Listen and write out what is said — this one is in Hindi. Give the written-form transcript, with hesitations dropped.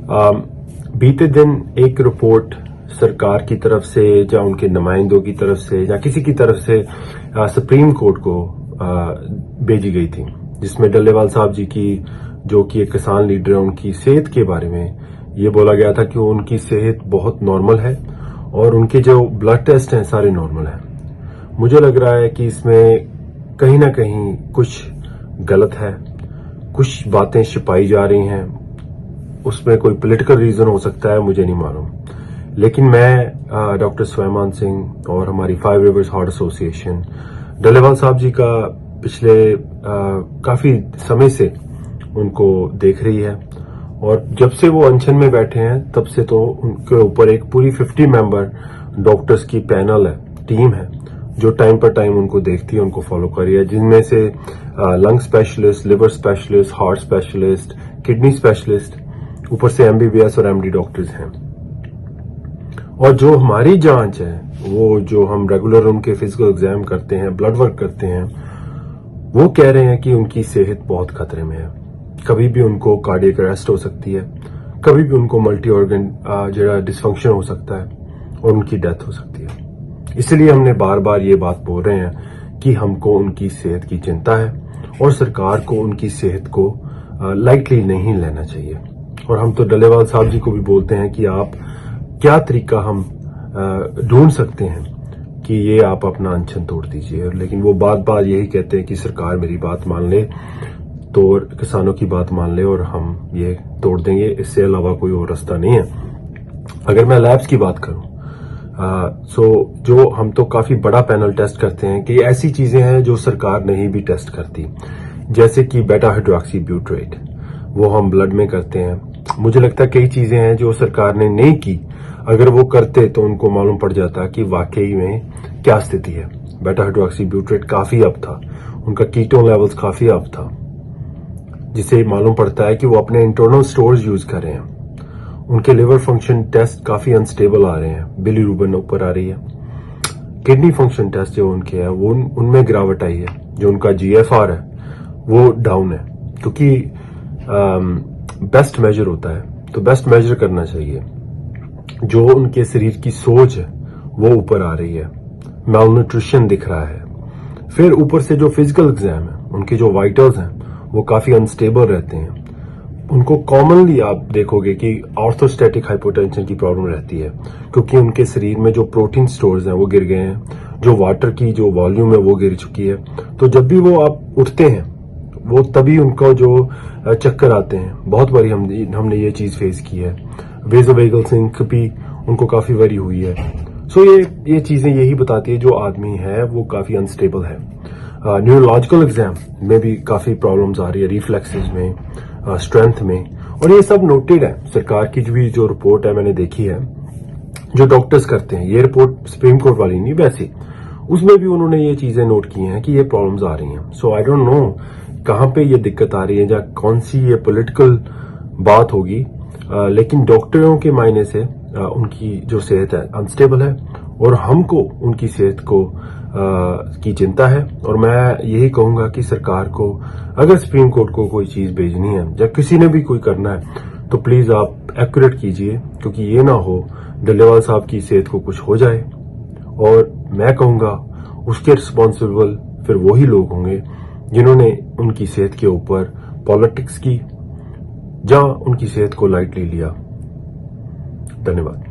बीते दिन एक रिपोर्ट सरकार की तरफ से या उनके नुमाइंदों की तरफ से या किसी की तरफ से सुप्रीम कोर्ट को भेजी गई थी, जिसमें डल्लेवाल साहब जी की, जो कि एक किसान लीडर है, उनकी सेहत के बारे में ये बोला गया था कि उनकी सेहत बहुत नॉर्मल है और उनके जो ब्लड टेस्ट हैं सारे नॉर्मल हैं। मुझे लग रहा है कि इसमें कहीं ना कहीं कुछ गलत है, कुछ बातें छिपाई जा रही हैं, उसमें कोई पॉलिटिकल रीजन हो सकता है, मुझे नहीं मालूम। लेकिन मैं डॉक्टर सुलेमान सिंह और हमारी 5 रिवर्स हार्ट एसोसिएशन डल्लेवाल साहब जी का पिछले काफी समय से उनको देख रही है और जब से वो अनशन में बैठे हैं तब से तो उनके ऊपर एक पूरी 50 मेंबर डॉक्टर्स की पैनल है, टीम है, जो टाइम पर टाइम उनको देखती है, उनको फॉलो कर रही है, जिनमें से lung specialist, liver specialist, heart specialist, kidney specialist, ऊपर से MBBS और MD डॉक्टर्स हैं। और जो हमारी जांच है, वो जो हम रेगुलर उनके फिजिकल एग्जाम करते हैं, ब्लड वर्क करते हैं, वो कह रहे हैं कि उनकी सेहत बहुत खतरे में है। कभी भी उनको कार्डियक अरेस्ट हो सकती है, कभी भी उनको मल्टी ऑर्गन जो डिसफंक्शन हो सकता है और उनकी डेथ हो सकती है। इसलिए हमने बार बार ये बात बोल रहे हैं कि हमको उनकी सेहत की चिंता है और सरकार को उनकी सेहत को लाइटली नहीं लेना चाहिए। और हम तो डल्लेवाल साहब जी को भी बोलते हैं कि आप क्या तरीका हम ढूंढ सकते हैं कि ये आप अपना अनशन तोड़ दीजिए, लेकिन वो बार बार यही कहते हैं कि सरकार मेरी बात मान ले, तो किसानों की बात मान ले और हम ये तोड़ देंगे, इससे अलावा कोई और रास्ता नहीं है। अगर मैं लैब्स की बात करूं, जो हम तो काफी बड़ा पैनल टेस्ट करते हैं कि ऐसी चीजें हैं जो सरकार नहीं भी टेस्ट करती, जैसे कि बेटा हाइड्रोक्सी ब्यूटरेट, वो हम ब्लड में करते हैं। मुझे लगता है कई चीजें हैं जो सरकार ने नहीं की, अगर वो करते तो उनको मालूम पड़ जाता कि वाकई में क्या स्थिति है। बेटा हाइड्रोक्सी ब्यूटरेट काफी अप था, उनका कीटोन लेवल्स काफी अप था, जिससे मालूम पड़ता है कि वो अपने इंटरनल स्टोर्स यूज कर रहे हैं। उनके लिवर फंक्शन टेस्ट काफी अनस्टेबल आ रहे हैं, बिलीरुबिन ऊपर आ रही है। किडनी फंक्शन टेस्ट जो उनके है वो उनमें गिरावट आई है। जो उनका GFR है वो डाउन है, क्योंकि बेस्ट मेजर होता है तो बेस्ट मेजर करना चाहिए। जो उनके शरीर की सोच है वो ऊपर आ रही है, मैलन्यूट्रिशन दिख रहा है। फिर ऊपर से जो फिजिकल एग्जाम है, उनके जो वाइटल्स हैं वो काफी अनस्टेबल रहते हैं। उनको कॉमनली आप देखोगे कि ऑर्थोस्टैटिक हाइपोटेंशन की प्रॉब्लम रहती है, क्योंकि उनके शरीर में जो प्रोटीन स्टोर्स हैं वो गिर गए हैं, जो वाटर की जो वॉल्यूम है वो गिर चुकी है। तो जब भी वो आप उठते हैं वो तभी उनका जो चक्कर आते हैं। बहुत बारी हमने ये चीज फेस की है। वेसोवेगल सिंक भी उनको काफी बारी हुई है। सो ये चीजें यही बताती है जो आदमी है वो काफी अनस्टेबल है। न्यूरोलॉजिकल एग्जाम में भी काफी प्रॉब्लम्स आ रही है, रिफ्लेक्सेस में, स्ट्रेंथ में, और ये सब नोटेड है। सरकार की भी जो रिपोर्ट है मैंने देखी है, जो डॉक्टर्स करते हैं, ये रिपोर्ट सुप्रीम कोर्ट वाली नहीं, वैसे उसमें भी उन्होंने ये चीजें नोट की हैं कि ये प्रॉब्लम्स आ रही हैं। सो आई डोंट नो कहाँ पे ये दिक्कत आ रही है या कौन सी ये पॉलिटिकल बात होगी, लेकिन डॉक्टरों के मायने से उनकी जो सेहत है अनस्टेबल है और हमको उनकी सेहत को की चिंता है। और मैं यही कहूंगा कि सरकार को अगर सुप्रीम कोर्ट को कोई चीज भेजनी है या किसी ने भी कोई करना है तो प्लीज आप एक्यूरेट कीजिए, क्योंकि ये ना हो डल्लेवाल साहब की सेहत को कुछ हो जाए और मैं कहूंगा उसके रिस्पॉन्सिबल फिर वही लोग होंगे जिन्होंने उनकी सेहत के ऊपर पॉलिटिक्स की या उनकी सेहत को लाइटली लिया। धन्यवाद।